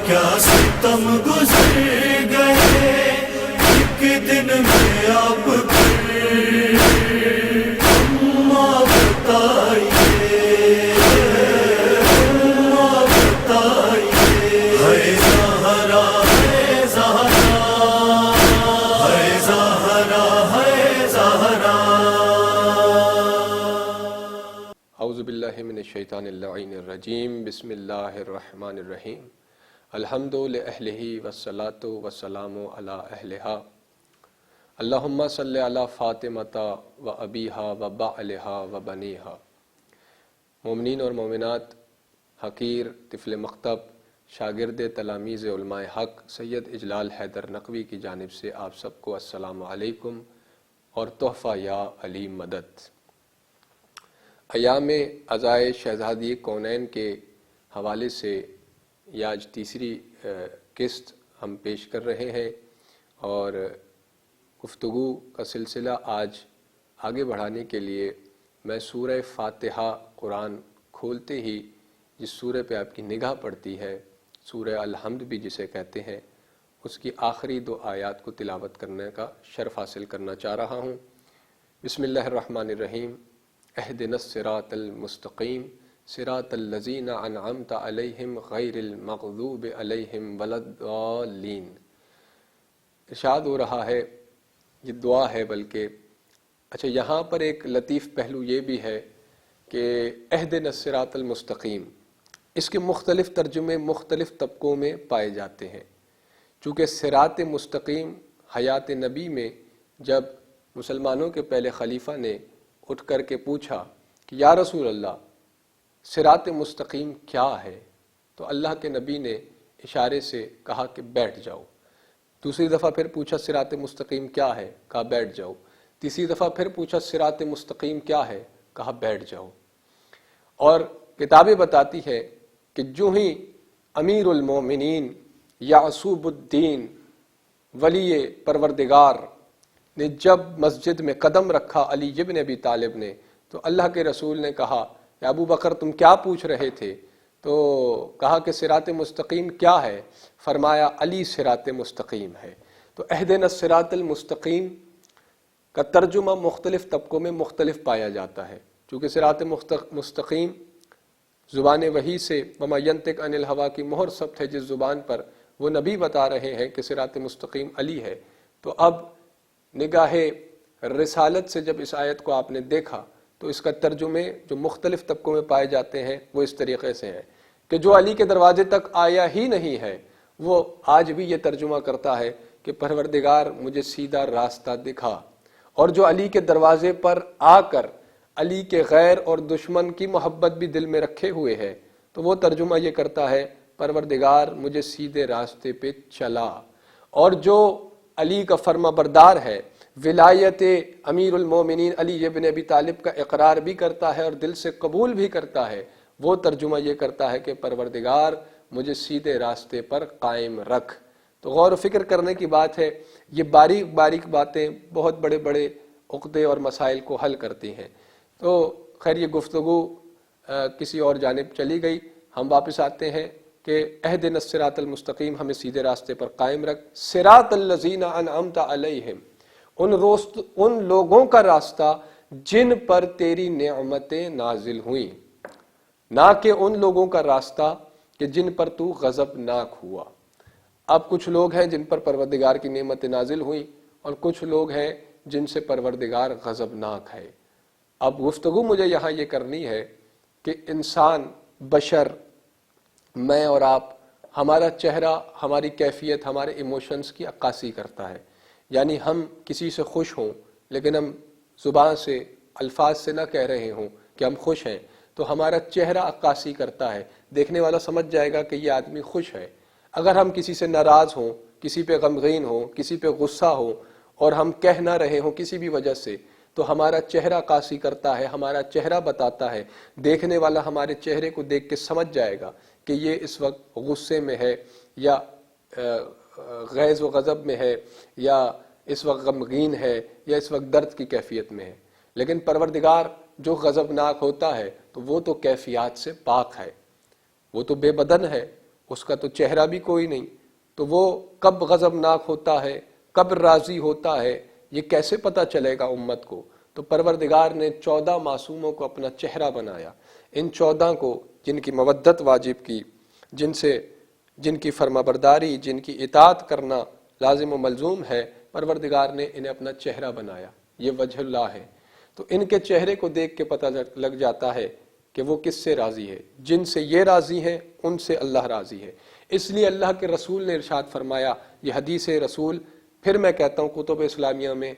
کیا ستم گزر گئے ایک دن میں آپ پھر اماں بتائیے اماں بتائیے ہے زہرا ہے زہرا ہے زہرا ہے زہرا۔ اعوذ باللہ من الشیطان اللعین الرجیم، بسم اللہ الرحمن الرحیم، الحمد لأہلہ والصلاۃ والسلام علی اہلہا، اللہم صلی علی فاطمۃ و ابیہا و بعلہا و بنیہا۔ مومنین اور مومنات، حقیر طفل مکتب، شاگرد تلامیذ علماء حق سید اجلال حیدر نقوی کی جانب سے آپ سب کو السلام علیکم اور تحفہ یا علی مدد۔ ایام عزائے شہزادی کونین کے حوالے سے یہ آج تیسری قسط ہم پیش کر رہے ہیں، اور گفتگو کا سلسلہ آج آگے بڑھانے کے لیے میں سورہ فاتحہ قرآن کھولتے ہی جس سورہ پہ آپ کی نگاہ پڑتی ہے، سورہ الحمد بھی جسے کہتے ہیں، اس کی آخری 2 آیات کو تلاوت کرنے کا شرف حاصل کرنا چاہ رہا ہوں۔ بسم اللہ الرحمن الرحیم، اہدنا الصراط المستقیم صراط الذین انعمت علیہم غیر المغضوب علیہم ولا الضالین۔ ارشاد ہو رہا ہے، یہ دعا ہے بلکہ، اچھا یہاں پر ایک لطیف پہلو یہ بھی ہے کہ اہدنا الصراط المستقیم، اس کے مختلف ترجمے مختلف طبقوں میں پائے جاتے ہیں۔ چونکہ صراط مستقیم حیات نبی میں جب مسلمانوں کے پہلے خلیفہ نے اٹھ کر کے پوچھا کہ یا رسول اللہ صراط مستقیم کیا ہے، تو اللہ کے نبی نے اشارے سے کہا کہ بیٹھ جاؤ۔ دوسری دفعہ پھر پوچھا صراط مستقیم کیا ہے، کہا بیٹھ جاؤ۔ تیسری دفعہ پھر پوچھا صراط مستقیم کیا ہے، کہا بیٹھ جاؤ۔ اور کتابیں بتاتی ہے کہ جو ہی امیر المومنین یعصوب الدین ولی پروردگار نے جب مسجد میں قدم رکھا علی ابن ابی طالب نے، تو اللہ کے رسول نے کہا کہ ابو بکر تم کیا پوچھ رہے تھے؟ تو کہا کہ صراط مستقیم کیا ہے؟ فرمایا علی صراط مستقیم ہے۔ تو اہدنا الصراط المستقیم کا ترجمہ مختلف طبقوں میں مختلف پایا جاتا ہے، چونکہ صراط مستقیم زبان وحی سے وما ینطق عن الہوا کی مہر ثبت ہے جس زبان پر، وہ نبی بتا رہے ہیں کہ صراط مستقیم علی ہے۔ تو اب نگاہ رسالت سے جب اس آیت کو آپ نے دیکھا تو اس کا ترجمے جو مختلف طبقوں میں پائے جاتے ہیں وہ اس طریقے سے ہیں کہ جو علی کے دروازے تک آیا ہی نہیں ہے وہ آج بھی یہ ترجمہ کرتا ہے کہ پروردگار مجھے سیدھا راستہ دکھا، اور جو علی کے دروازے پر آ کر علی کے غیر اور دشمن کی محبت بھی دل میں رکھے ہوئے ہے تو وہ ترجمہ یہ کرتا ہے پروردگار مجھے سیدھے راستے پہ چلا۔ اور جو علی کا فرما بردار ہے، ولایت امیر المومنین علی ابن ابی طالب کا اقرار بھی کرتا ہے اور دل سے قبول بھی کرتا ہے، وہ ترجمہ یہ کرتا ہے کہ پروردگار مجھے سیدھے راستے پر قائم رکھ۔ تو غور و فکر کرنے کی بات ہے، یہ باریک باریک باتیں بہت بڑے بڑے عقدے اور مسائل کو حل کرتی ہیں۔ تو خیر یہ گفتگو کسی اور جانب چلی گئی، ہم واپس آتے ہیں کہ اہدنا الصراط المستقیم ہمیں سیدھے راستے پر قائم رکھ، صراط الذین انعمت علیہم، ان لوگوں کا راستہ جن پر تیری نعمتیں نازل ہوئیں، نہ کہ ان لوگوں کا راستہ کہ جن پر تو غضبناک ہوا۔ اب کچھ لوگ ہیں جن پر پروردگار کی نعمتیں نازل ہوئیں اور کچھ لوگ ہیں جن سے پروردگار غضبناک ہے۔ اب گفتگو مجھے یہاں یہ کرنی ہے کہ انسان، بشر، میں اور آپ، ہمارا چہرہ ہماری کیفیت، ہمارے ایموشنز کی عکاسی کرتا ہے۔ یعنی ہم کسی سے خوش ہوں لیکن ہم زبان سے الفاظ سے نہ کہہ رہے ہوں کہ ہم خوش ہیں، تو ہمارا چہرہ عکاسی کرتا ہے، دیکھنے والا سمجھ جائے گا کہ یہ آدمی خوش ہے۔ اگر ہم کسی سے ناراض ہوں، کسی پہ غمگین ہوں، کسی پہ غصہ ہو اور ہم کہہ نہ رہے ہوں کسی بھی وجہ سے، تو ہمارا چہرہ عکاسی کرتا ہے، ہمارا چہرہ بتاتا ہے، دیکھنے والا ہمارے چہرے کو دیکھ کے سمجھ جائے گا کہ یہ اس وقت غصے میں ہے یا غیظ و غضب میں ہے یا اس وقت غمگین ہے یا اس وقت درد کی کیفیت میں ہے۔ لیکن پروردگار جو غضبناک ہوتا ہے تو وہ تو کیفیات سے پاک ہے، وہ تو بے بدن ہے، اس کا تو چہرہ بھی کوئی نہیں، تو وہ کب غضبناک ہوتا ہے، کب راضی ہوتا ہے، یہ کیسے پتہ چلے گا امت کو؟ تو پروردگار نے 14 معصوموں کو اپنا چہرہ بنایا، ان 14 کو جن کی مودت واجب کی، جن کی فرما برداری، جن کی اطاعت کرنا لازم و ملزوم ہے، پروردگار نے انہیں اپنا چہرہ بنایا، یہ وجہ اللہ ہے۔ تو ان کے چہرے کو دیکھ کے پتہ لگ جاتا ہے کہ وہ کس سے راضی ہے، جن سے یہ راضی ہیں ان سے اللہ راضی ہے۔ اس لیے اللہ کے رسول نے ارشاد فرمایا، یہ حدیث رسول پھر میں کہتا ہوں کتب اسلامیہ میں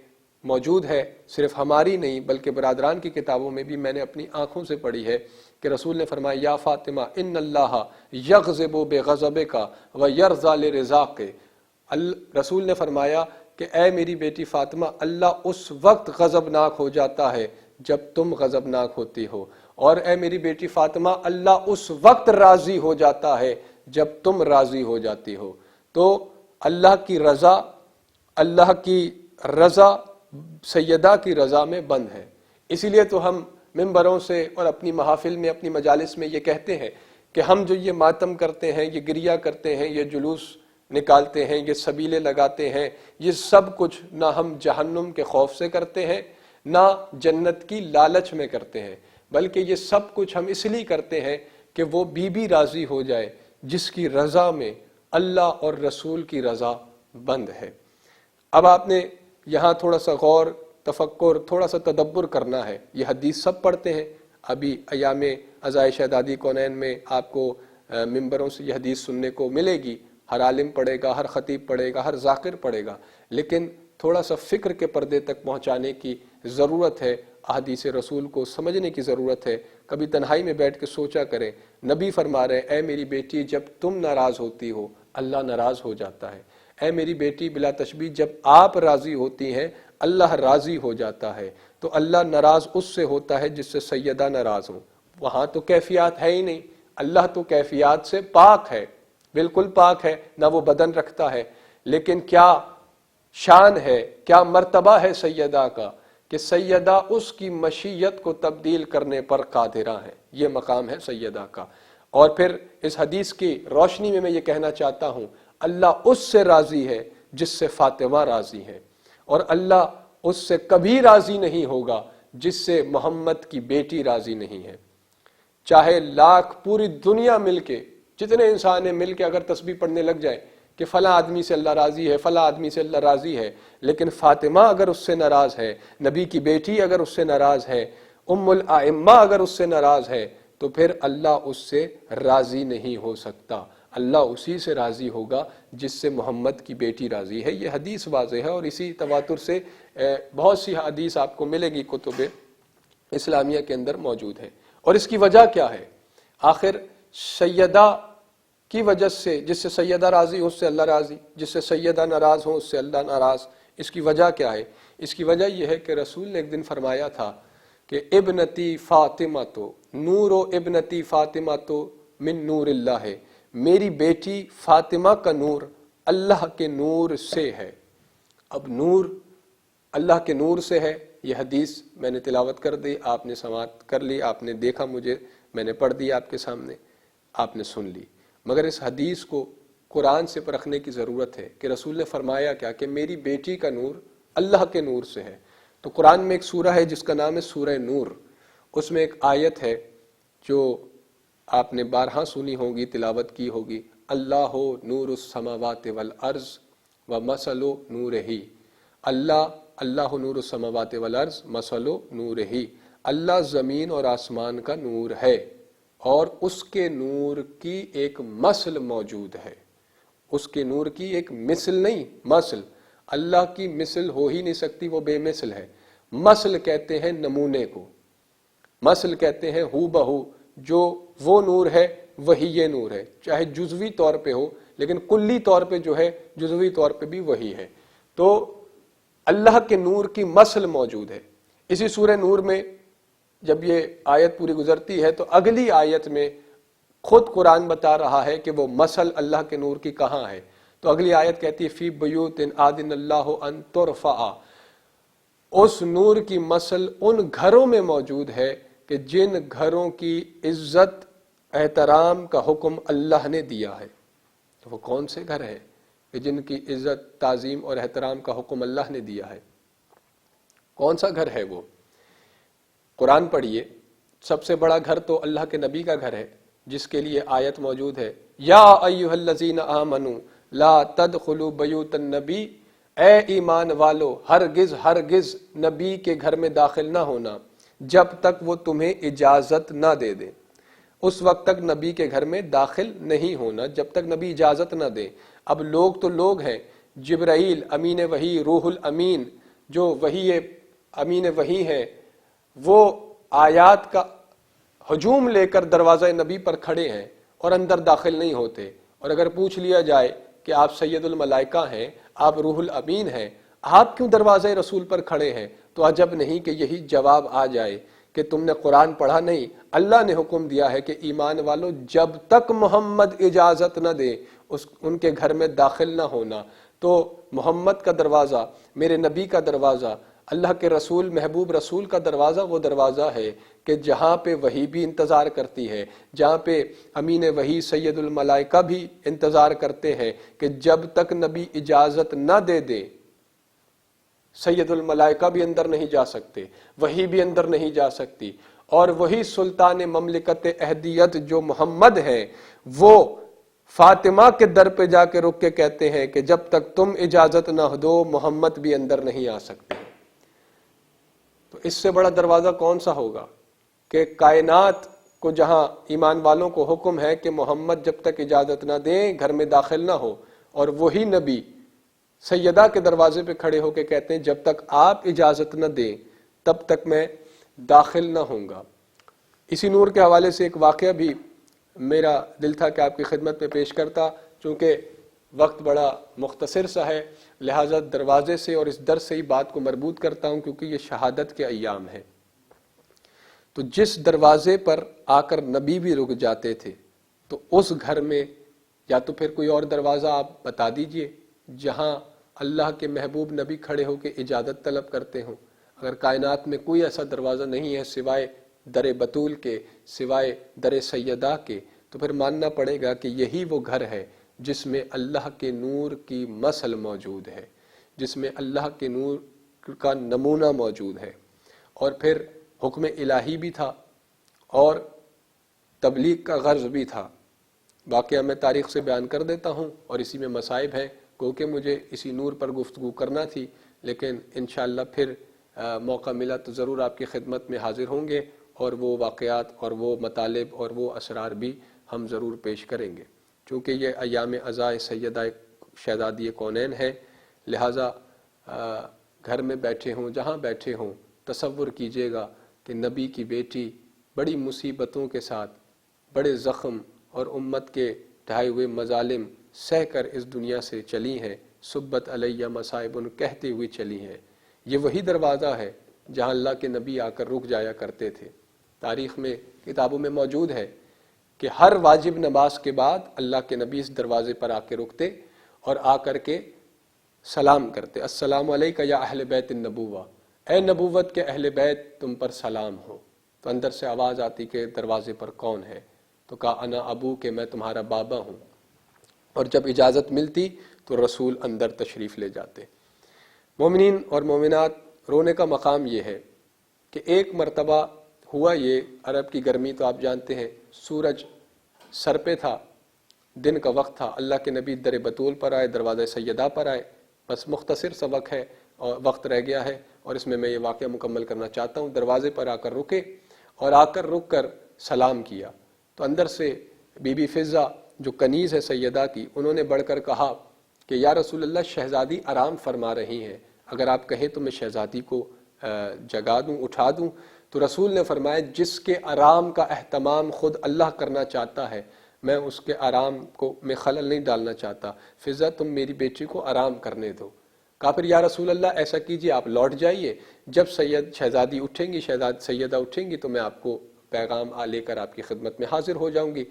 موجود ہے، صرف ہماری نہیں بلکہ برادران کی کتابوں میں بھی میں نے اپنی آنکھوں سے پڑھی ہے کہ رسول نے فرمایا، یا فاطمہ ان اللہ یغضب بغضبک و یرضی لرضاک۔ رسول نے فرمایا کہ اے میری بیٹی فاطمہ، اللہ اس وقت غضبناک ہو جاتا ہے جب تم غضبناک ہوتی ہو، اور اے میری بیٹی فاطمہ، اللہ اس وقت راضی ہو جاتا ہے جب تم راضی ہو جاتی ہو۔ تو اللہ کی رضا سیدہ کی رضا میں بند ہے۔ اسی لیے تو ہم ممبروں سے اور اپنی محافل میں، اپنی مجالس میں یہ کہتے ہیں کہ ہم جو یہ ماتم کرتے ہیں، یہ گریہ کرتے ہیں، یہ جلوس نکالتے ہیں، یہ سبیلے لگاتے ہیں، یہ سب کچھ نہ ہم جہنم کے خوف سے کرتے ہیں، نہ جنت کی لالچ میں کرتے ہیں، بلکہ یہ سب کچھ ہم اس لیے کرتے ہیں کہ وہ بی بی راضی ہو جائے جس کی رضا میں اللہ اور رسول کی رضا بند ہے۔ اب آپ نے یہاں تھوڑا سا غور، تفکر، تھوڑا سا تدبر کرنا ہے۔ یہ حدیث سب پڑھتے ہیں، ابھی ایام عزائے شہدادی کونین میں آپ کو ممبروں سے یہ حدیث سننے کو ملے گی، ہر عالم پڑھے گا، ہر خطیب پڑھے گا، ہر ذاکر پڑھے گا، لیکن تھوڑا سا فکر کے پردے تک پہنچانے کی ضرورت ہے، احادیث رسول کو سمجھنے کی ضرورت ہے۔ کبھی تنہائی میں بیٹھ کے سوچا کریں، نبی فرما رہے ہیں، اے میری بیٹی جب تم ناراض ہوتی ہو اللہ ناراض ہو جاتا ہے، اے میری بیٹی بلا تشبیہ جب آپ راضی ہوتی ہیں اللہ راضی ہو جاتا ہے۔ تو اللہ ناراض اس سے ہوتا ہے جس سے سیدہ ناراض ہوں۔ وہاں تو کیفیات ہے ہی نہیں، اللہ تو کیفیات سے پاک ہے، بالکل پاک ہے، نہ وہ بدن رکھتا ہے، لیکن کیا شان ہے، کیا مرتبہ ہے سیدہ کا کہ سیدہ اس کی مشیت کو تبدیل کرنے پر قادرہ ہے، یہ مقام ہے سیدہ کا۔ اور پھر اس حدیث کی روشنی میں یہ کہنا چاہتا ہوں، اللہ اس سے راضی ہے جس سے فاطمہ راضی ہے، اور اللہ اس سے کبھی راضی نہیں ہوگا جس سے محمد کی بیٹی راضی نہیں ہے۔ چاہے لاکھ پوری دنیا مل کے، جتنے انسان ہیں مل کے اگر تسبیح پڑھنے لگ جائیں کہ فلاں آدمی سے اللہ راضی ہے، فلاں آدمی سے اللہ راضی ہے، لیکن فاطمہ اگر اس سے ناراض ہے، نبی کی بیٹی اگر اس سے ناراض ہے، ام الائمہ اگر اس سے ناراض ہے، تو پھر اللہ اس سے راضی نہیں ہو سکتا۔ اللہ اسی سے راضی ہوگا جس سے محمد کی بیٹی راضی ہے۔ یہ حدیث واضح ہے، اور اسی تواتر سے بہت سی حدیث آپ کو ملے گی کتب اسلامیہ کے اندر موجود ہے۔ اور اس کی وجہ کیا ہے؟ آخر سیدہ کی وجہ سے، جس سے سیدہ راضی ہو اس سے اللہ راضی، جس سے سیدہ ناراض ہو اس سے اللہ ناراض۔ اس کی وجہ کیا ہے؟ اس کی وجہ یہ ہے کہ رسول نے ایک دن فرمایا تھا کہ ابنتی فاطمہ تو نور و ابنتی فاطمہ تو من نور اللہ ہے، میری بیٹی فاطمہ کا نور اللہ کے نور سے ہے۔ اب نور اللہ کے نور سے ہے، یہ حدیث میں نے تلاوت کر دی، آپ نے سماعت کر لی، آپ نے دیکھا مجھے، میں نے پڑھ دی آپ کے سامنے، آپ نے سن لی، مگر اس حدیث کو قرآن سے پرکھنے کی ضرورت ہے کہ رسول نے فرمایا کیا کہ میری بیٹی کا نور اللہ کے نور سے ہے۔ تو قرآن میں ایک سورہ ہے جس کا نام ہے سورہ نور، اس میں ایک آیت ہے جو آپ نے بارہا سنی ہوگی، تلاوت کی ہوگی، اللہ نور السماوات والارض ومثل نورہ، اللہ نور السماوات والارض مثل نورہ، اللہ زمین اور آسمان کا نور ہے، اور اس کے نور کی ایک مثل موجود ہے، اس کے نور کی ایک مثل نہیں، مثل، اللہ کی مثل ہو ہی نہیں سکتی، وہ بے مثل ہے۔ مثل کہتے ہیں نمونے کو، مثل کہتے ہیں ہو بہو، جو وہ نور ہے وہی یہ نور ہے، چاہے جزوی طور پہ ہو لیکن کلی طور پہ جو ہے جزوی طور پہ بھی وہی ہے۔ تو اللہ کے نور کی مثل موجود ہے۔ اسی سورہ نور میں جب یہ آیت پوری گزرتی ہے تو اگلی آیت میں خود قرآن بتا رہا ہے کہ وہ مثل اللہ کے نور کی کہاں ہے۔ تو اگلی آیت کہتی ہے فی بیوت آذن اللہ ان ترفع، اس نور کی مثل ان گھروں میں موجود ہے کہ جن گھروں کی عزت احترام کا حکم اللہ نے دیا ہے۔ تو وہ کون سے گھر ہیں کہ جن کی عزت تعظیم اور احترام کا حکم اللہ نے دیا ہے؟ کون سا گھر ہے وہ؟ قرآن پڑھیے، سب سے بڑا گھر تو اللہ کے نبی کا گھر ہے، جس کے لیے آیت موجود ہے، یا ایھا الذین آمنوا لا تدخلوا بیوت النبی، اے ایمان والو ہرگز ہرگز نبی کے گھر میں داخل نہ ہونا جب تک وہ تمہیں اجازت نہ دے دیں۔ اس وقت تک نبی کے گھر میں داخل نہیں ہونا جب تک نبی اجازت نہ دے۔ اب لوگ تو لوگ ہیں، جبرائیل امین وحی، روح الامین جو وحی امین وحی ہے، وہ آیات کا ہجوم لے کر دروازہ نبی پر کھڑے ہیں اور اندر داخل نہیں ہوتے۔ اور اگر پوچھ لیا جائے کہ آپ سید الملائکہ ہیں، آپ روح الامین ہیں، آپ کیوں دروازہ رسول پر کھڑے ہیں، تو عجب نہیں کہ یہی جواب آ جائے کہ تم نے قرآن پڑھا نہیں، اللہ نے حکم دیا ہے کہ ایمان والو جب تک محمد اجازت نہ دے ان کے گھر میں داخل نہ ہونا۔ تو محمد کا دروازہ، میرے نبی کا دروازہ، اللہ کے رسول محبوب رسول کا دروازہ وہ دروازہ ہے کہ جہاں پہ وحی بھی انتظار کرتی ہے، جہاں پہ امین وحی سید الملائکہ بھی انتظار کرتے ہیں کہ جب تک نبی اجازت نہ دے دے سید الملائکہ بھی اندر نہیں جا سکتے، وحی بھی اندر نہیں جا سکتی۔ اور وہی سلطان مملکت اہدیت جو محمد ہیں، وہ فاطمہ کے در پہ جا کے رک کے کہتے ہیں کہ جب تک تم اجازت نہ دو محمد بھی اندر نہیں آ سکتے۔ تو اس سے بڑا دروازہ کون سا ہوگا کہ کائنات کو جہاں ایمان والوں کو حکم ہے کہ محمد جب تک اجازت نہ دیں گھر میں داخل نہ ہو، اور وہی نبی سیدہ کے دروازے پہ کھڑے ہو کے کہتے ہیں جب تک آپ اجازت نہ دیں تب تک میں داخل نہ ہوں گا۔ اسی نور کے حوالے سے ایک واقعہ بھی میرا دل تھا کہ آپ کی خدمت میں پیش کرتا، چونکہ وقت بڑا مختصر سا ہے، لہٰذا دروازے سے اور اس در سے ہی بات کو مربوط کرتا ہوں، کیونکہ یہ شہادت کے ایام ہیں۔ تو جس دروازے پر آ کر نبی بھی رک جاتے تھے، تو اس گھر میں یا تو پھر کوئی اور دروازہ آپ بتا دیجئے جہاں اللہ کے محبوب نبی کھڑے ہو کے اجازت طلب کرتے ہوں۔ اگر کائنات میں کوئی ایسا دروازہ نہیں ہے سوائے در بطول کے، سوائے در سیدہ کے، تو پھر ماننا پڑے گا کہ یہی وہ گھر ہے جس میں اللہ کے نور کی مثل موجود ہے، جس میں اللہ کے نور کا نمونہ موجود ہے، اور پھر حکم الہی بھی تھا اور تبلیغ کا غرض بھی تھا۔ واقعہ میں تاریخ سے بیان کر دیتا ہوں اور اسی میں مصائب ہیں، کیونکہ مجھے اسی نور پر گفتگو کرنا تھی، لیکن انشاءاللہ پھر موقع ملا تو ضرور آپ کی خدمت میں حاضر ہوں گے، اور وہ واقعات اور وہ مطالب اور وہ اسرار بھی ہم ضرور پیش کریں گے۔ چونکہ یہ ایام عزائے سیدہ شہزادی کونین ہے، لہٰذا گھر میں بیٹھے ہوں جہاں بیٹھے ہوں تصور کیجئے گا کہ نبی کی بیٹی بڑی مصیبتوں کے ساتھ، بڑے زخم اور امت کے ڈھائے ہوئے مظالم سہ کر اس دنیا سے چلی ہیں، صبت علیہ مصائب کہتے ہوئے چلی ہیں۔ یہ وہی دروازہ ہے جہاں اللہ کے نبی آ کر رک جایا کرتے تھے۔ تاریخ میں کتابوں میں موجود ہے کہ ہر واجب نماز کے بعد اللہ کے نبی اس دروازے پر آ کے رکتے اور آ کر کے سلام کرتے، السلام علیکہ یا اہل بیت النبوہ، اے نبوت کے اہل بیت تم پر سلام ہو۔ تو اندر سے آواز آتی کہ دروازے پر کون ہے؟ تو کہا انا ابو، کہ میں تمہارا بابا ہوں۔ اور جب اجازت ملتی تو رسول اندر تشریف لے جاتے۔ مومنین اور مومنات، رونے کا مقام یہ ہے کہ ایک مرتبہ ہوا یہ، عرب کی گرمی تو آپ جانتے ہیں، سورج سر پہ تھا، دن کا وقت تھا، اللہ کے نبی در بطول پر آئے، دروازہ سیدہ پر آئے۔ بس مختصر سا وقت رہ گیا ہے اور اس میں یہ واقعہ مکمل کرنا چاہتا ہوں۔ دروازے پر آ کر رکے اور آ کر رک کر سلام کیا، تو اندر سے بی بی فضہ جو کنیز ہے سیدہ کی، انہوں نے بڑھ کر کہا کہ یا رسول اللہ، شہزادی آرام فرما رہی ہیں، اگر آپ کہیں تو میں شہزادی کو جگا دوں، اٹھا دوں۔ تو رسول نے فرمایا جس کے آرام کا اہتمام خود اللہ کرنا چاہتا ہے، میں اس کے آرام کو میں خلل نہیں ڈالنا چاہتا، فضہ تم میری بیٹی کو آرام کرنے دو۔ کہا پھر یا رسول اللہ ایسا کیجئے، آپ لوٹ جائیے، جب شہزادی اٹھیں گی، سیدہ اٹھیں گی تو میں آپ کو پیغام لے کر آپ کی خدمت میں حاضر ہو جاؤں گی۔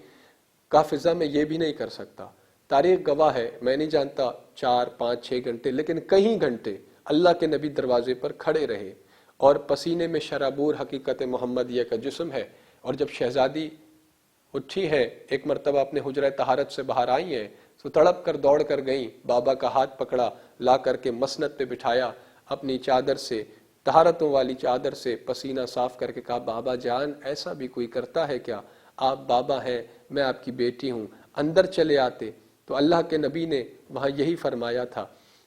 کہا فضہ میں یہ بھی نہیں کر سکتا، تاریخ گواہ ہے، میں نہیں جانتا 4 5 6 گھنٹے، لیکن کئی گھنٹے اللہ کے نبی دروازے پر کھڑے رہے، اور پسینے میں شرابور حقیقت محمدیہ کا جسم ہے۔ اور جب شہزادی اٹھی ہے، ایک مرتبہ اپنے حجرہ طہارت سے باہر آئی ہیں، تو تڑپ کر دوڑ کر گئیں، بابا کا ہاتھ پکڑا، لا کر کے مسند پہ بٹھایا، اپنی چادر سے، طہارتوں والی چادر سے پسینہ صاف کر کے کہا بابا جان ایسا بھی کوئی کرتا ہے کیا؟ آپ بابا ہیں، میں آپ کی بیٹی ہوں، اندر چلے آتے۔ تو اللہ کے نبی نے وہاں یہی فرمایا تھا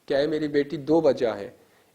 کہ اے میری بیٹی، دو وجہ ہے،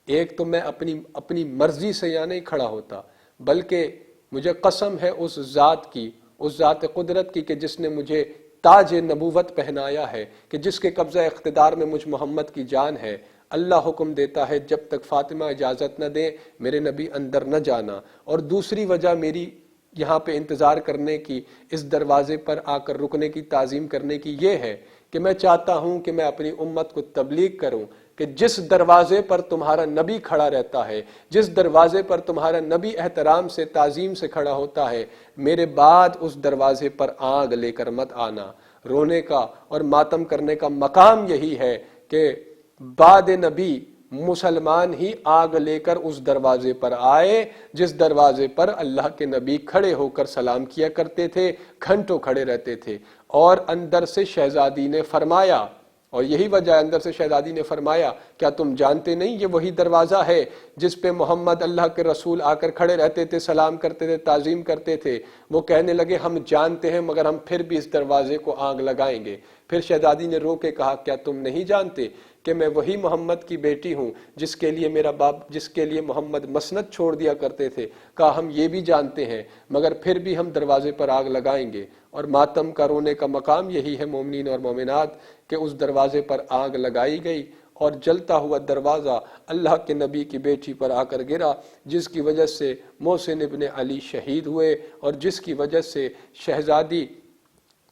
ایک تو میں اپنی مرضی سے یہاں نہیں کھڑا ہوتا، بلکہ مجھے قسم ہے اس ذات کی، اس ذات قدرت کی کہ جس نے مجھے تاج نبوت پہنایا ہے، کہ جس کے قبضہ اقتدار میں مجھ محمد کی جان ہے، اللہ حکم دیتا ہے جب تک فاطمہ اجازت نہ دے میرے نبی اندر نہ جانا۔ اور دوسری وجہ میری یہاں پہ انتظار کرنے کی، اس دروازے پر آ کر رکنے کی، تعظیم کرنے کی یہ ہے کہ میں چاہتا ہوں کہ میں اپنی امت کو تبلیغ کروں کہ جس دروازے پر تمہارا نبی کھڑا رہتا ہے، جس دروازے پر تمہارا نبی احترام سے، تعظیم سے کھڑا ہوتا ہے، میرے بعد اس دروازے پر آگ لے کر مت آنا۔ رونے کا اور ماتم کرنے کا مقام یہی ہے کہ بعد نبی مسلمان ہی آگ لے کر اس دروازے پر آئے جس دروازے پر اللہ کے نبی کھڑے ہو کر سلام کیا کرتے تھے، گھنٹوں کھڑے رہتے تھے۔ اور اندر سے شہزادی نے فرمایا، اور یہی وجہ ہے اندر سے شہزادی نے فرمایا، کیا تم جانتے نہیں یہ وہی دروازہ ہے جس پہ محمد اللہ کے رسول آ کر کھڑے رہتے تھے، سلام کرتے تھے، تعظیم کرتے تھے؟ وہ کہنے لگے ہم جانتے ہیں مگر ہم پھر بھی اس دروازے کو آگ لگائیں گے۔ پھر شہزادی نے رو کے کہا کیا تم نہیں جانتے کہ میں وہی محمد کی بیٹی ہوں جس کے لیے میرا باپ، جس کے لیے محمد مسند چھوڑ دیا کرتے تھے؟ کہا ہم یہ بھی جانتے ہیں مگر پھر بھی ہم دروازے پر آگ لگائیں گے۔ اور ماتم کا رونے کا مقام یہی ہے مومنین اور مومنات کہ اس دروازے پر آگ لگائی گئی اور جلتا ہوا دروازہ اللہ کے نبی کی بیٹی پر آ کر گرا، جس کی وجہ سے محسن ابن علی شہید ہوئے اور جس کی وجہ سے شہزادی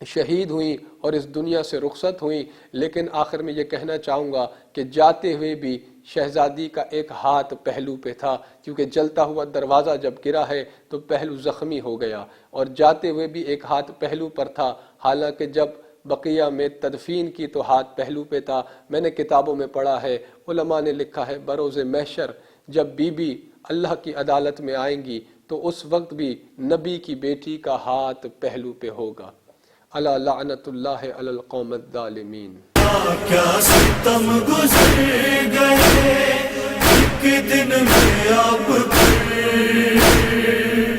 شہید ہوئیں اور اس دنیا سے رخصت ہوئیں۔ لیکن آخر میں یہ کہنا چاہوں گا کہ جاتے ہوئے بھی شہزادی کا ایک ہاتھ پہلو پہ تھا، کیونکہ جلتا ہوا دروازہ جب گرا ہے تو پہلو زخمی ہو گیا، اور جاتے ہوئے بھی ایک ہاتھ پہلو پر تھا، حالانکہ جب بقیہ میں تدفین کی تو ہاتھ پہلو پہ تھا۔ میں نے کتابوں میں پڑھا ہے، علماء نے لکھا ہے بروز محشر جب بی بی اللہ کی عدالت میں آئیں گی تو اس وقت بھی نبی کی بیٹی کا ہاتھ پہلو پہ ہوگا۔ الا لعنت اللہ علی القوم الظالمین۔ کیا ستم گزر گئے ایک دن میں آپ پھر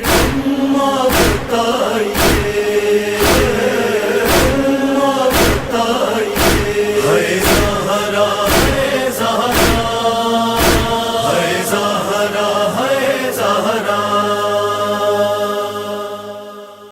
ہم بتائیے